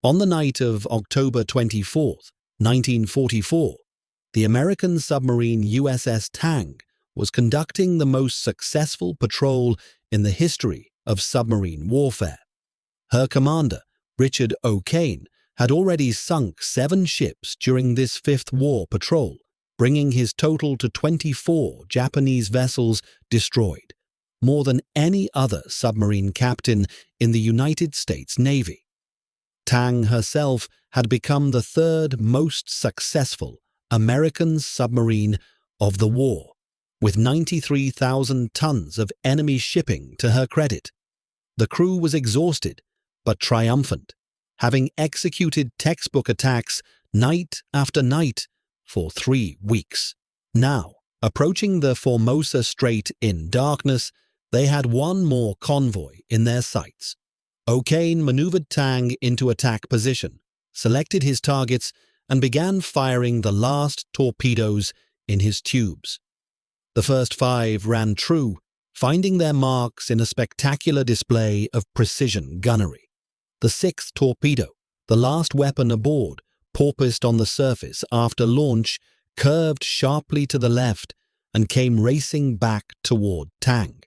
On the night of October 24, 1944, the American submarine USS Tang was conducting the most successful patrol in the history of submarine warfare. Her commander, Richard O'Kane, had already sunk 7 ships during this fifth war patrol, bringing his total to 24 Japanese vessels destroyed, more than any other submarine captain in the United States Navy. Tang herself had become the third most successful American submarine of the war, with 93,000 tons of enemy shipping to her credit. The crew was exhausted but triumphant, having executed textbook attacks night after night for 3 weeks. Now, approaching the Formosa Strait in darkness, they had one more convoy in their sights. O'Kane maneuvered Tang into attack position, selected his targets, and began firing the last torpedoes in his tubes. The first 5 ran true, finding their marks in a spectacular display of precision gunnery. The 6th torpedo, the last weapon aboard, porpoised on the surface after launch, curved sharply to the left and came racing back toward Tang.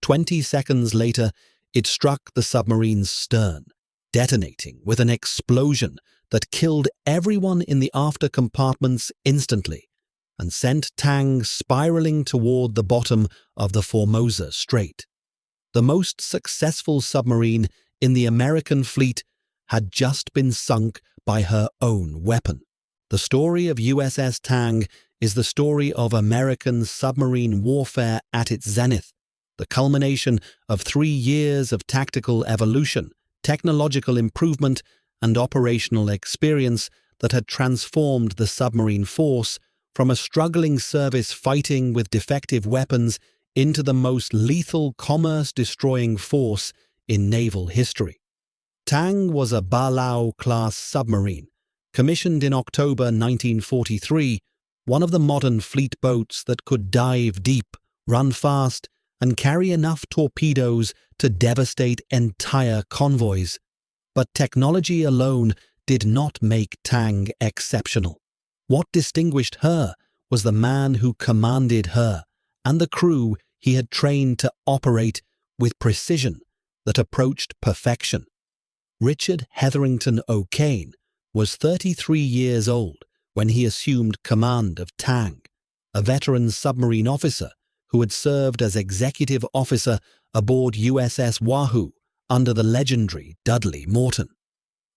20 seconds later, it struck the submarine's stern, detonating with an explosion that killed everyone in the after compartments instantly and sent Tang spiraling toward the bottom of the Formosa Strait. The most successful submarine in the American fleet had just been sunk by her own weapon. The story of USS Tang is the story of American submarine warfare at its zenith, the culmination of 3 years of tactical evolution, technological improvement, and operational experience that had transformed the submarine force from a struggling service fighting with defective weapons into the most lethal commerce-destroying force in naval history. Tang was a Balao-class submarine, commissioned in October 1943, one of the modern fleet boats that could dive deep, run fast, and carry enough torpedoes to devastate entire convoys. But technology alone did not make Tang exceptional. What distinguished her was the man who commanded her and the crew he had trained to operate with precision that approached perfection. Richard Hetherington O'Kane was 33 years old when he assumed command of Tang, a veteran submarine officer who had served as executive officer aboard USS Wahoo under the legendary Dudley Morton.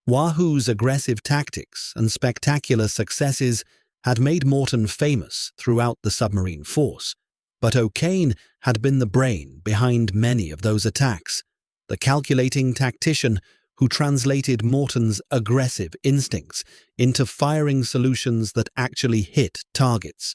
Wahoo's aggressive tactics and spectacular successes had made Morton famous throughout the submarine force, but O'Kane had been the brain behind many of those attacks, the calculating tactician who translated Morton's aggressive instincts into firing solutions that actually hit targets.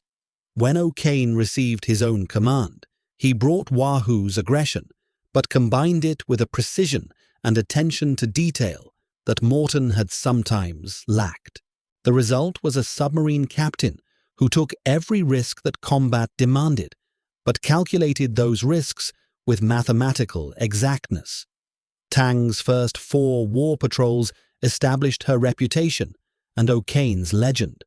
When O'Kane received his own command, he brought Wahoo's aggression, but combined it with a precision and attention to detail that Morton had sometimes lacked. The result was a submarine captain who took every risk that combat demanded, but calculated those risks with mathematical exactness. Tang's first 4 war patrols established her reputation and O'Kane's legend.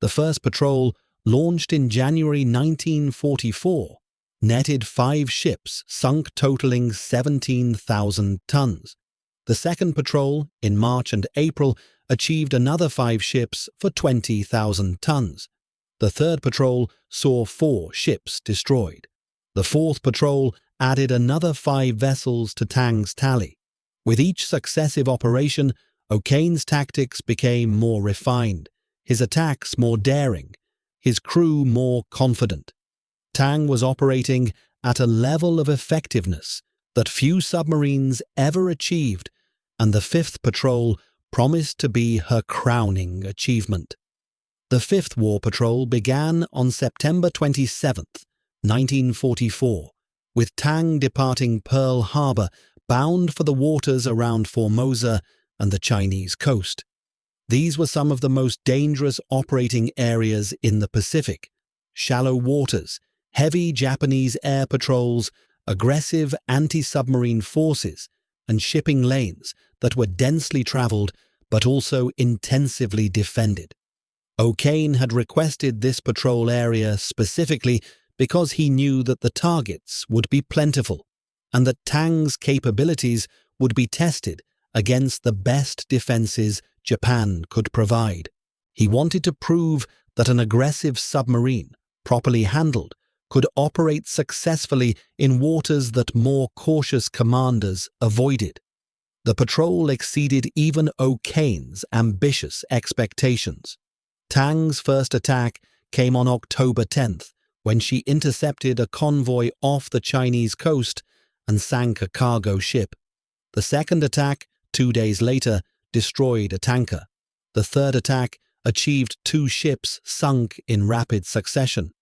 The first patrol, launched in January 1944, netted 5 ships sunk totaling 17,000 tons. The second patrol, in March and April, achieved another 5 ships for 20,000 tons. The third patrol saw 4 ships destroyed. The fourth patrol added another 5 vessels to Tang's tally. With each successive operation, O'Kane's tactics became more refined, his attacks more daring, his crew more confident. Tang was operating at a level of effectiveness that few submarines ever achieved, and the 5th patrol promised to be her crowning achievement. The 5th War Patrol began on September 27, 1944, with Tang departing Pearl Harbor bound for the waters around Formosa and the Chinese coast. These were some of the most dangerous operating areas in the Pacific: shallow waters, heavy Japanese air patrols, aggressive anti-submarine forces, and shipping lanes that were densely traveled but also intensively defended. O'Kane had requested this patrol area specifically because he knew that the targets would be plentiful and that Tang's capabilities would be tested against the best defenses Japan could provide. He wanted to prove that an aggressive submarine, properly handled, could operate successfully in waters that more cautious commanders avoided. The patrol exceeded even O'Kane's ambitious expectations. Tang's first attack came on October 10th, when she intercepted a convoy off the Chinese coast and sank a cargo ship. The second attack, 2 days later, destroyed a tanker. The third attack achieved 2 ships sunk in rapid succession.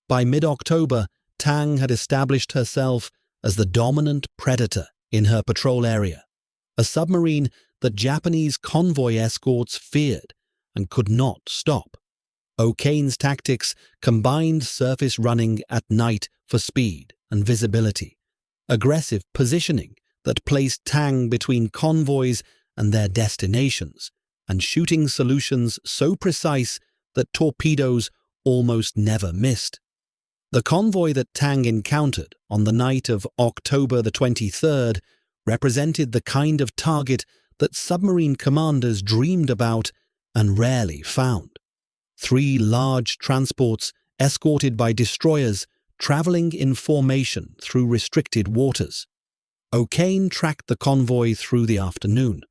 By mid-October, Tang had established herself as the dominant predator in her patrol area, a submarine that Japanese convoy escorts feared and could not stop. O'Kane's tactics combined surface running at night for speed and visibility, aggressive positioning that placed Tang between convoys and their destinations, and shooting solutions so precise that torpedoes almost never missed. The convoy that Tang encountered on the night of October the 23rd represented the kind of target that submarine commanders dreamed about and rarely found. 3 large transports escorted by destroyers traveling in formation through restricted waters. O'Kane tracked the convoy through the afternoon,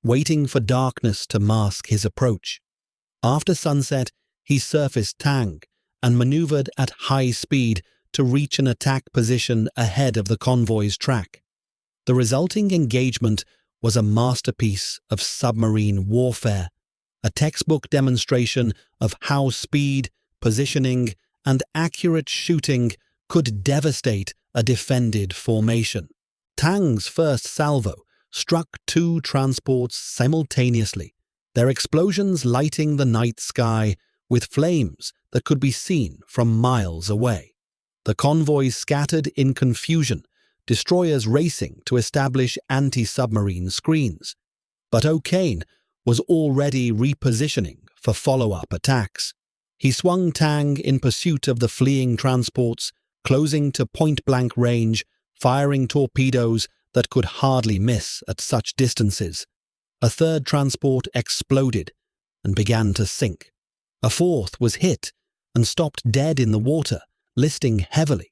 waiting for darkness to mask his approach. After sunset, he surfaced Tang and maneuvered at high speed to reach an attack position ahead of the convoy's track. The resulting engagement was a masterpiece of submarine warfare, a textbook demonstration of how speed, positioning, and accurate shooting could devastate a defended formation. Tang's first salvo struck 2 transports simultaneously, their explosions lighting the night sky with flames that could be seen from miles away. The convoys scattered in confusion, destroyers racing to establish anti-submarine screens. But O'Kane was already repositioning for follow-up attacks. He swung Tang in pursuit of the fleeing transports, closing to point-blank range, firing torpedoes that could hardly miss at such distances. A third transport exploded and began to sink. A fourth was hit and stopped dead in the water, listing heavily.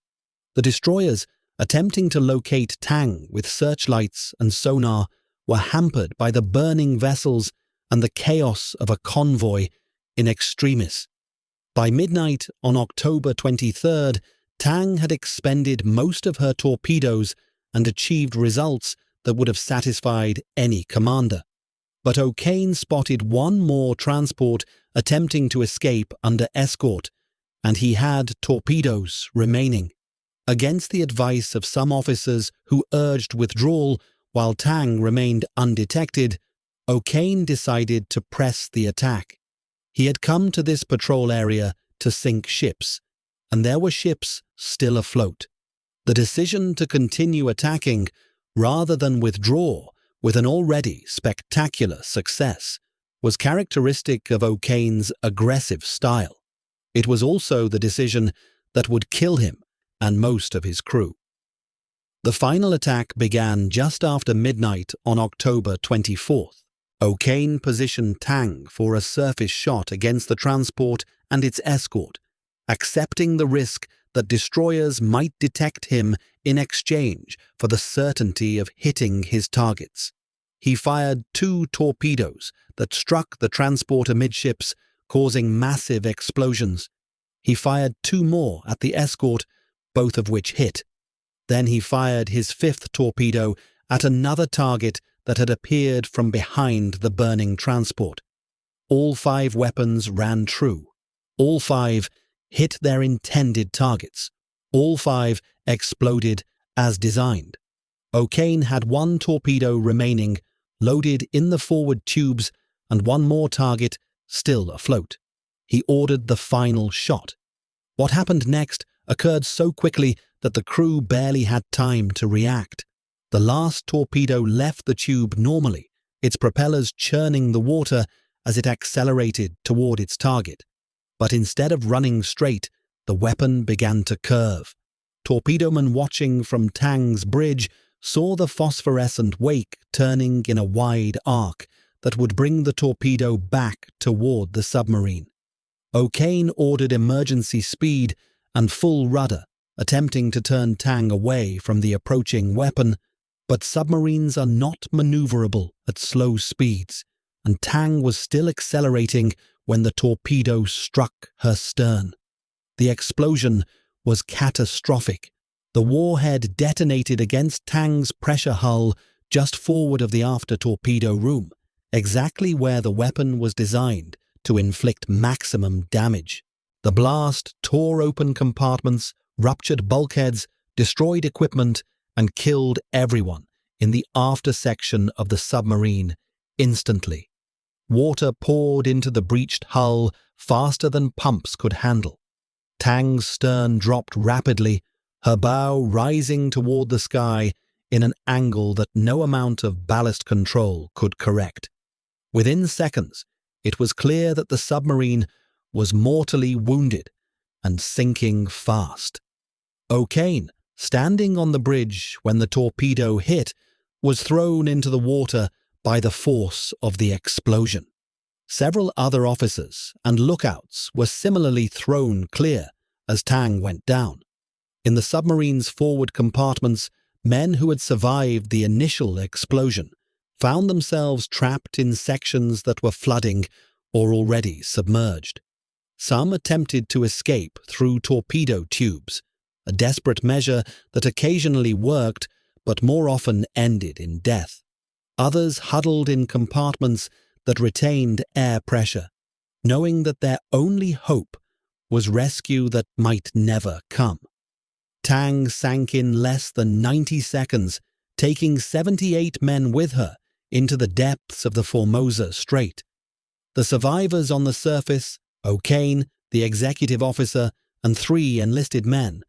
The destroyers, attempting to locate Tang with searchlights and sonar, were hampered by the burning vessels and the chaos of a convoy in extremis. By midnight on October 23rd, Tang had expended most of her torpedoes and achieved results that would have satisfied any commander. But O'Kane spotted one more transport attempting to escape under escort, and he had torpedoes remaining. Against the advice of some officers who urged withdrawal while Tang remained undetected, O'Kane decided to press the attack. He had come to this patrol area to sink ships, and there were ships still afloat. The decision to continue attacking rather than withdraw with an already spectacular success was characteristic of O'Kane's aggressive style. It was also the decision that would kill him and most of his crew. The final attack began just after midnight on October 24th. O'Kane positioned Tang for a surface shot against the transport and its escort, accepting the risk that destroyers might detect him in exchange for the certainty of hitting his targets. He fired 2 torpedoes that struck the transport amidships, causing massive explosions. He fired 2 more at the escort, both of which hit. Then he fired his 5th torpedo at another target that had appeared from behind the burning transport. All 5 weapons ran true. All 5 hit their intended targets. All 5 exploded as designed. O'Kane had 1 torpedo remaining, loaded in the forward tubes, and 1 more target still afloat. He ordered the final shot. What happened next occurred so quickly that the crew barely had time to react. The last torpedo left the tube normally, its propellers churning the water as it accelerated toward its target. But instead of running straight, the weapon began to curve. Torpedomen watching from Tang's bridge saw the phosphorescent wake turning in a wide arc that would bring the torpedo back toward the submarine. O'Kane ordered emergency speed and full rudder, attempting to turn Tang away from the approaching weapon, but submarines are not maneuverable at slow speeds, and Tang was still accelerating when the torpedo struck her stern. The explosion was catastrophic. The warhead detonated against Tang's pressure hull just forward of the after torpedo room, exactly where the weapon was designed to inflict maximum damage. The blast tore open compartments, ruptured bulkheads, destroyed equipment, and killed everyone in the after section of the submarine instantly. Water poured into the breached hull faster than pumps could handle. Tang's stern dropped rapidly, her bow rising toward the sky in an angle that no amount of ballast control could correct. Within seconds, it was clear that the submarine was mortally wounded and sinking fast. O'Kane, standing on the bridge when the torpedo hit, was thrown into the water by the force of the explosion. Several other officers and lookouts were similarly thrown clear as Tang went down. In the submarine's forward compartments, men who had survived the initial explosion found themselves trapped in sections that were flooding or already submerged. Some attempted to escape through torpedo tubes, a desperate measure that occasionally worked but more often ended in death. Others huddled in compartments that retained air pressure, knowing that their only hope was rescue that might never come. Tang sank in less than 90 seconds, taking 78 men with her into the depths of the Formosa Strait. The survivors on the surface, O'Kane, the executive officer, and 3 enlisted men,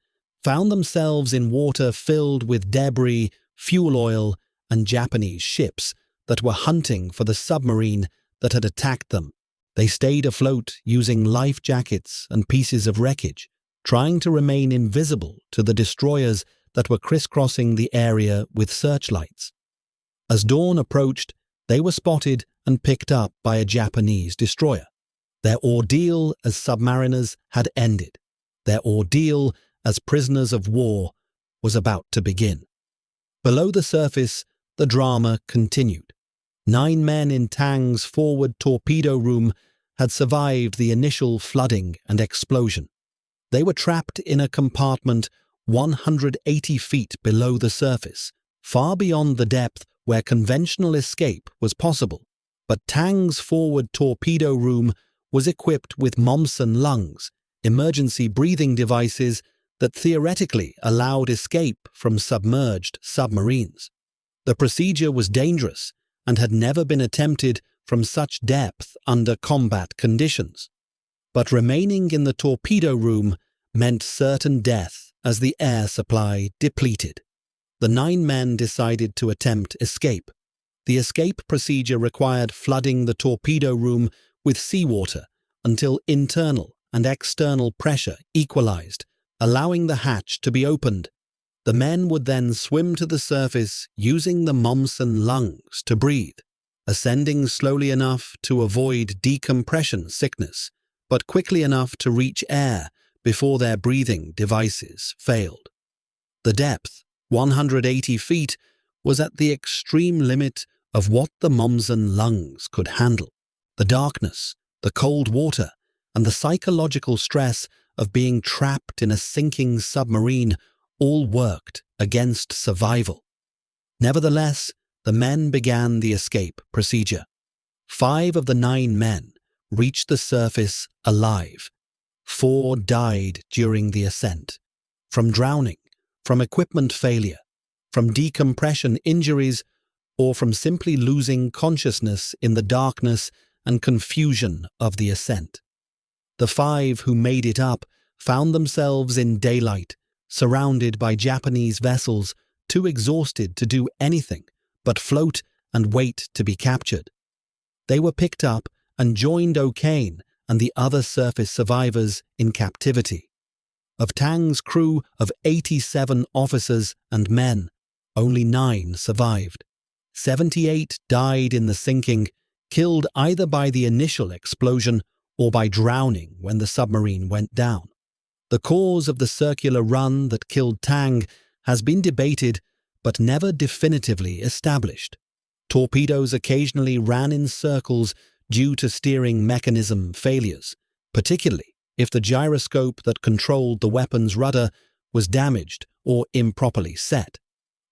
found themselves in water filled with debris, fuel oil, and Japanese ships that were hunting for the submarine that had attacked them. They stayed afloat using life jackets and pieces of wreckage, trying to remain invisible to the destroyers that were crisscrossing the area with searchlights. As dawn approached, they were spotted and picked up by a Japanese destroyer. Their ordeal as submariners had ended. Their ordeal as prisoners of war was about to begin. Below the surface, the drama continued. 9 men in Tang's forward torpedo room had survived the initial flooding and explosion. They were trapped in a compartment 180 feet below the surface, far beyond the depth where conventional escape was possible. But Tang's forward torpedo room was equipped with Momsen lungs, emergency breathing devices that theoretically allowed escape from submerged submarines. The procedure was dangerous and had never been attempted from such depth under combat conditions. But remaining in the torpedo room meant certain death as the air supply depleted. The 9 men decided to attempt escape. The escape procedure required flooding the torpedo room with seawater until internal and external pressure equalized, allowing the hatch to be opened. The men would then swim to the surface using the Momsen lungs to breathe, ascending slowly enough to avoid decompression sickness, but quickly enough to reach air before their breathing devices failed. The depth, 180 feet, was at the extreme limit of what the Momsen lungs could handle. The darkness, the cold water, and the psychological stress of being trapped in a sinking submarine all worked against survival. Nevertheless, the men began the escape procedure. 5 of the 9 men reached the surface alive. 4 died during the ascent, from drowning, from equipment failure, from decompression injuries, or from simply losing consciousness in the darkness and confusion of the ascent. The 5 who made it up found themselves in daylight, surrounded by Japanese vessels, too exhausted to do anything but float and wait to be captured. They were picked up and joined O'Kane and the other surface survivors in captivity. Of Tang's crew of 87 officers and men, only 9 survived. 78 died in the sinking, killed either by the initial explosion or by drowning when the submarine went down. The cause of the circular run that killed Tang has been debated but never definitively established. Torpedoes occasionally ran in circles due to steering mechanism failures, particularly if the gyroscope that controlled the weapon's rudder was damaged or improperly set.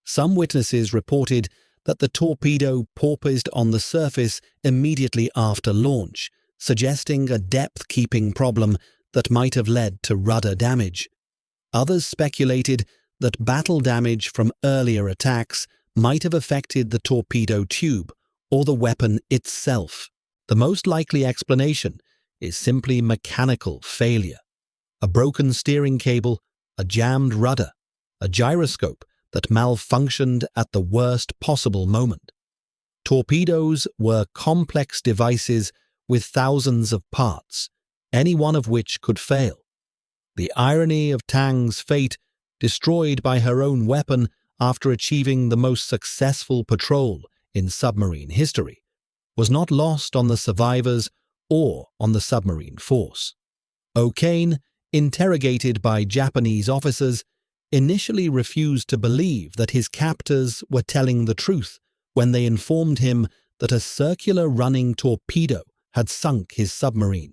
Some witnesses reported that the torpedo porpoised on the surface immediately after launch, suggesting a depth-keeping problem that might have led to rudder damage. Others speculated that battle damage from earlier attacks might have affected the torpedo tube or the weapon itself. The most likely explanation is simply mechanical failure. A broken steering cable, a jammed rudder, a gyroscope that malfunctioned at the worst possible moment. Torpedoes were complex devices with thousands of parts, any one of which could fail. The irony of Tang's fate, destroyed by her own weapon after achieving the most successful patrol in submarine history, was not lost on the survivors or on the submarine force. O'Kane, interrogated by Japanese officers, initially refused to believe that his captors were telling the truth when they informed him that a circular running torpedo had sunk his submarine.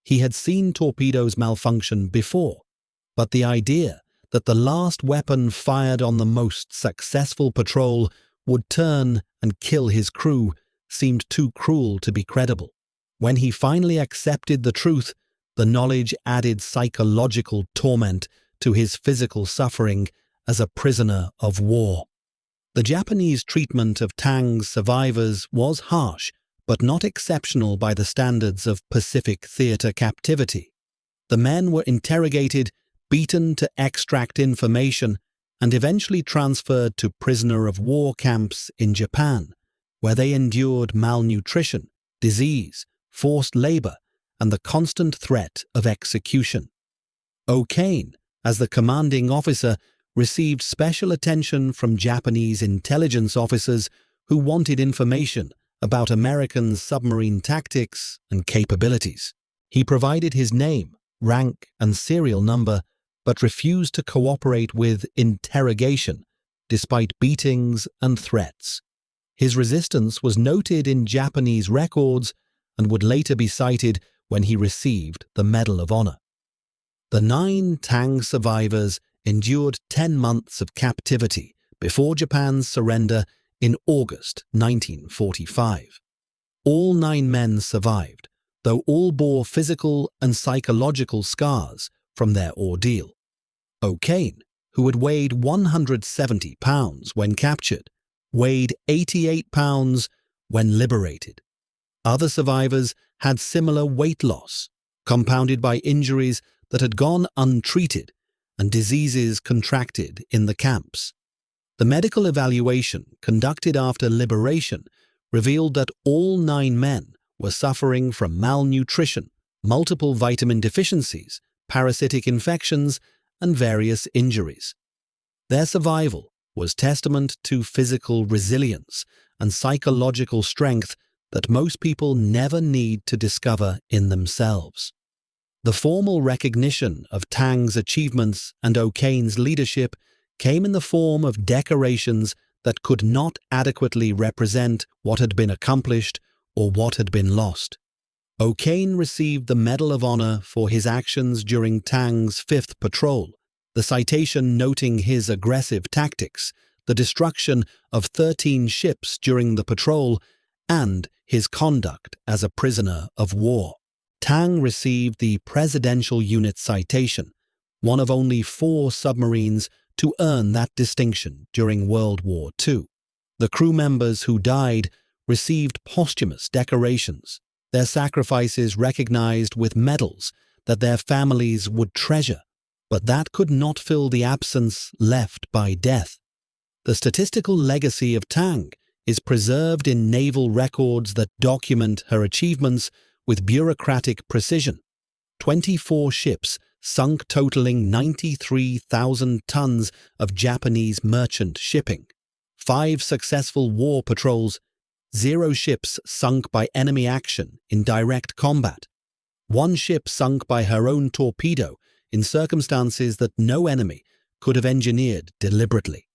He had seen torpedoes malfunction before, but the idea that the last weapon fired on the most successful patrol would turn and kill his crew seemed too cruel to be credible. When he finally accepted the truth, the knowledge added psychological torment to his physical suffering as a prisoner of war. The Japanese treatment of Tang's survivors was harsh, but not exceptional by the standards of Pacific theater captivity. The men were interrogated, beaten to extract information, and eventually transferred to prisoner of war camps in Japan, where they endured malnutrition, disease, forced labor, and the constant threat of execution. O'Kane, as the commanding officer, received special attention from Japanese intelligence officers who wanted information about American submarine tactics and capabilities. He provided his name, rank, and serial number, but refused to cooperate with interrogation, despite beatings and threats. His resistance was noted in Japanese records and would later be cited when he received the Medal of Honor. The 9 Tang survivors endured 10 months of captivity before Japan's surrender in August 1945. All 9 men survived, though all bore physical and psychological scars from their ordeal. O'Kane, who had weighed 170 pounds when captured, weighed 88 pounds when liberated. Other survivors had similar weight loss, compounded by injuries that had gone untreated and diseases contracted in the camps. The medical evaluation conducted after liberation revealed that all 9 men were suffering from malnutrition, multiple vitamin deficiencies, parasitic infections, and various injuries. Their survival was testament to physical resilience and psychological strength that most people never need to discover in themselves. The formal recognition of Tang's achievements and O'Kane's leadership came in the form of decorations that could not adequately represent what had been accomplished or what had been lost. O'Kane received the Medal of Honor for his actions during Tang's 5th patrol, the citation noting his aggressive tactics, the destruction of 13 ships during the patrol, and his conduct as a prisoner of war. Tang received the Presidential Unit Citation, one of only 4 submarines to earn that distinction during World War II. The crew members who died received posthumous decorations, their sacrifices recognized with medals that their families would treasure, but that could not fill the absence left by death. The statistical legacy of Tang is preserved in naval records that document her achievements with bureaucratic precision. 24 ships sunk, totaling 93,000 tons of Japanese merchant shipping. 5 successful war patrols. 0 ships sunk by enemy action in direct combat. 1 ship sunk by her own torpedo in circumstances that no enemy could have engineered deliberately.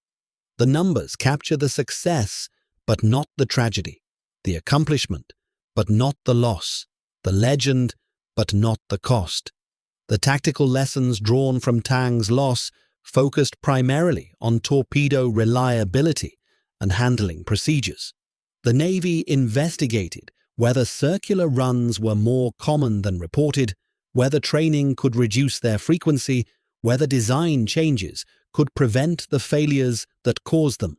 The numbers capture the success, but not the tragedy, the accomplishment, but not the loss, the legend, but not the cost. The tactical lessons drawn from Tang's loss focused primarily on torpedo reliability and handling procedures. The Navy investigated whether circular runs were more common than reported, whether training could reduce their frequency, whether design changes could prevent the failures that caused them.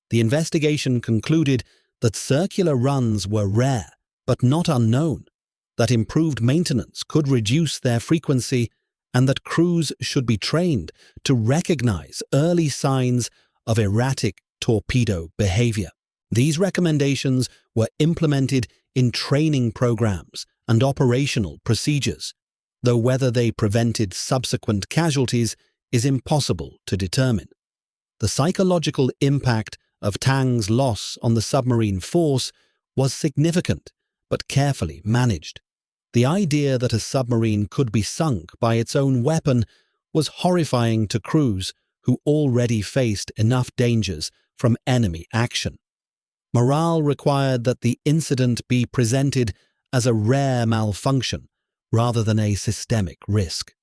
The investigation concluded that circular runs were rare but not unknown, that improved maintenance could reduce their frequency, and that crews should be trained to recognize early signs of erratic torpedo behavior. These recommendations were implemented in training programs and operational procedures, though whether they prevented subsequent casualties is impossible to determine. The psychological impact of Tang's loss on the submarine force was significant but carefully managed. The idea that a submarine could be sunk by its own weapon was horrifying to crews who already faced enough dangers from enemy action. Morale required that the incident be presented as a rare malfunction rather than a systemic risk.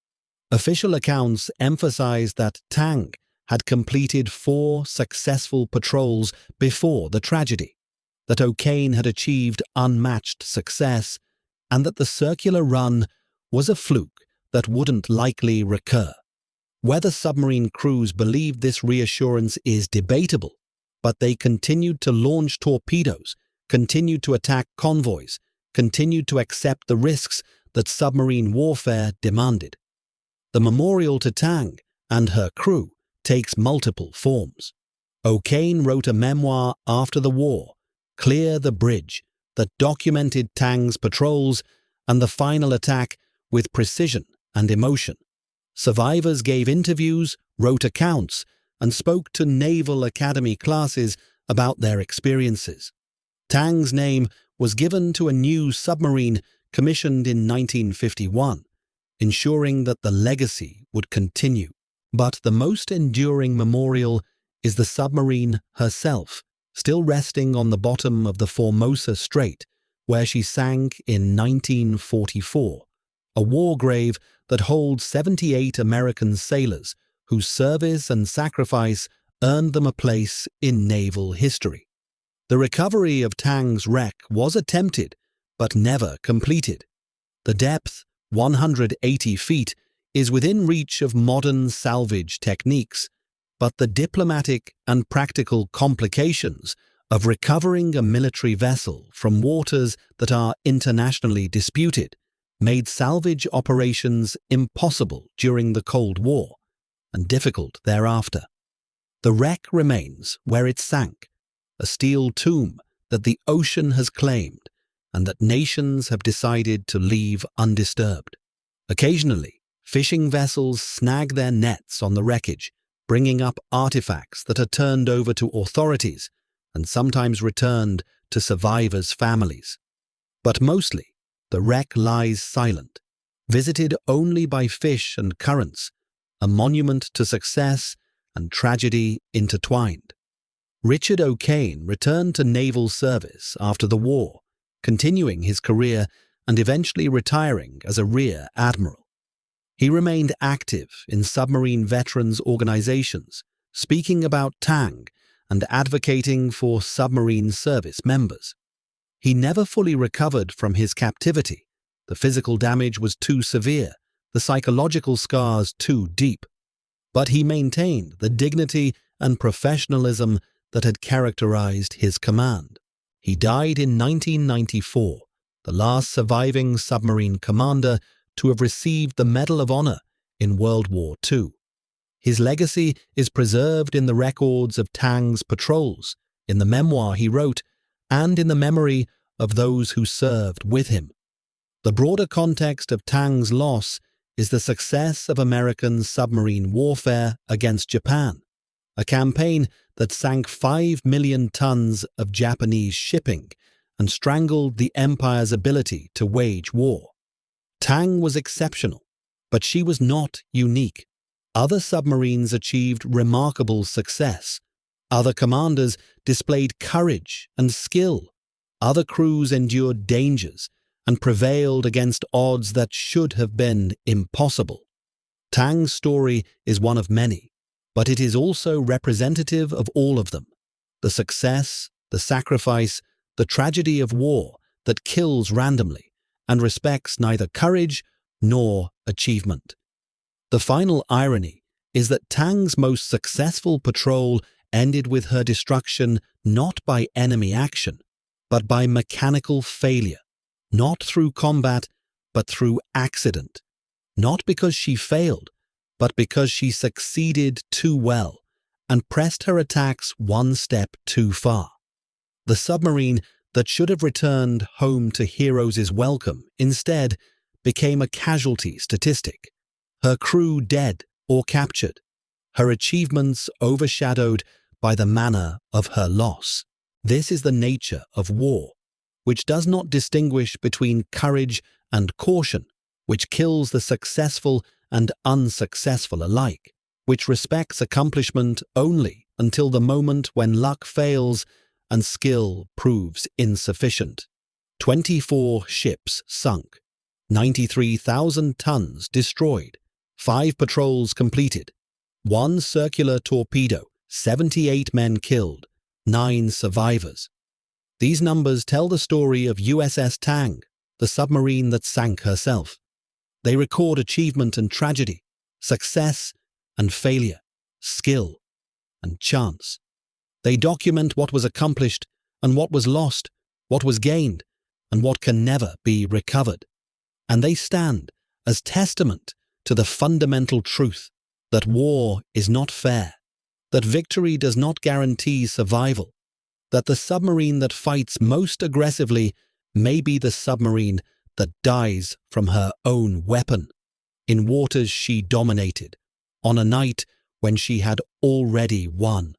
Official accounts emphasized that Tang had completed 4 successful patrols before the tragedy, that O'Kane had achieved unmatched success, and that the circular run was a fluke that wouldn't likely recur. Whether submarine crews believed this reassurance is debatable, but they continued to launch torpedoes, continued to attack convoys, continued to accept the risks that submarine warfare demanded. The memorial to Tang and her crew takes multiple forms. O'Kane wrote a memoir after the war, Clear the Bridge, that documented Tang's patrols and the final attack with precision and emotion. Survivors gave interviews, wrote accounts, and spoke to Naval Academy classes about their experiences. Tang's name was given to a new submarine commissioned in 1951, ensuring that the legacy would continue. But the most enduring memorial is the submarine herself, still resting on the bottom of the Formosa Strait, where she sank in 1944, a war grave that holds 78 American sailors whose service and sacrifice earned them a place in naval history. The recovery of Tang's wreck was attempted, but never completed. The depth, 180 feet, is within reach of modern salvage techniques, but the diplomatic and practical complications of recovering a military vessel from waters that are internationally disputed made salvage operations impossible during the Cold War and difficult thereafter. The wreck remains where it sank, a steel tomb that the ocean has claimed and that nations have decided to leave undisturbed. Occasionally, fishing vessels snag their nets on the wreckage, bringing up artifacts that are turned over to authorities and sometimes returned to survivors' families. But mostly, the wreck lies silent, visited only by fish and currents, a monument to success and tragedy intertwined. Richard O'Kane returned to naval service after the war, continuing his career and eventually retiring as a rear admiral. He remained active in submarine veterans organizations, speaking about Tang and advocating for submarine service members. He never fully recovered from his captivity. The physical damage was too severe, the psychological scars too deep. But he maintained the dignity and professionalism that had characterized his command. He died in 1994, the last surviving submarine commander to have received the Medal of Honor in World War II. His legacy is preserved in the records of Tang's patrols, in the memoir he wrote, and in the memory of those who served with him. The broader context of Tang's loss is the success of American submarine warfare against Japan, a campaign that sank 5 million tons of Japanese shipping and strangled the empire's ability to wage war. Tang was exceptional, but she was not unique. Other submarines achieved remarkable success. Other commanders displayed courage and skill. Other crews endured dangers and prevailed against odds that should have been impossible. Tang's story is one of many, but it is also representative of all of them. The success, the sacrifice, the tragedy of war that kills randomly and respects neither courage nor achievement. The final irony is that Tang's most successful patrol ended with her destruction not by enemy action, but by mechanical failure, not through combat, but through accident. Not because she failed, but because she succeeded too well and pressed her attacks one step too far. The submarine that should have returned home to heroes' welcome instead became a casualty statistic, her crew dead or captured, her achievements overshadowed by the manner of her loss. This is the nature of war, which does not distinguish between courage and caution, which kills the successful and unsuccessful alike, which respects accomplishment only until the moment when luck fails and skill proves insufficient. 24 ships sunk, 93,000 tons destroyed, 5 patrols completed, 1 circular torpedo, 78 men killed, 9 survivors. These numbers tell the story of USS Tang, the submarine that sank herself. They record achievement and tragedy, success and failure, skill and chance. They document what was accomplished and what was lost, what was gained, and what can never be recovered. And they stand as testament to the fundamental truth that war is not fair, that victory does not guarantee survival, that the submarine that fights most aggressively may be the submarine that dies from her own weapon, in waters she dominated, on a night when she had already won.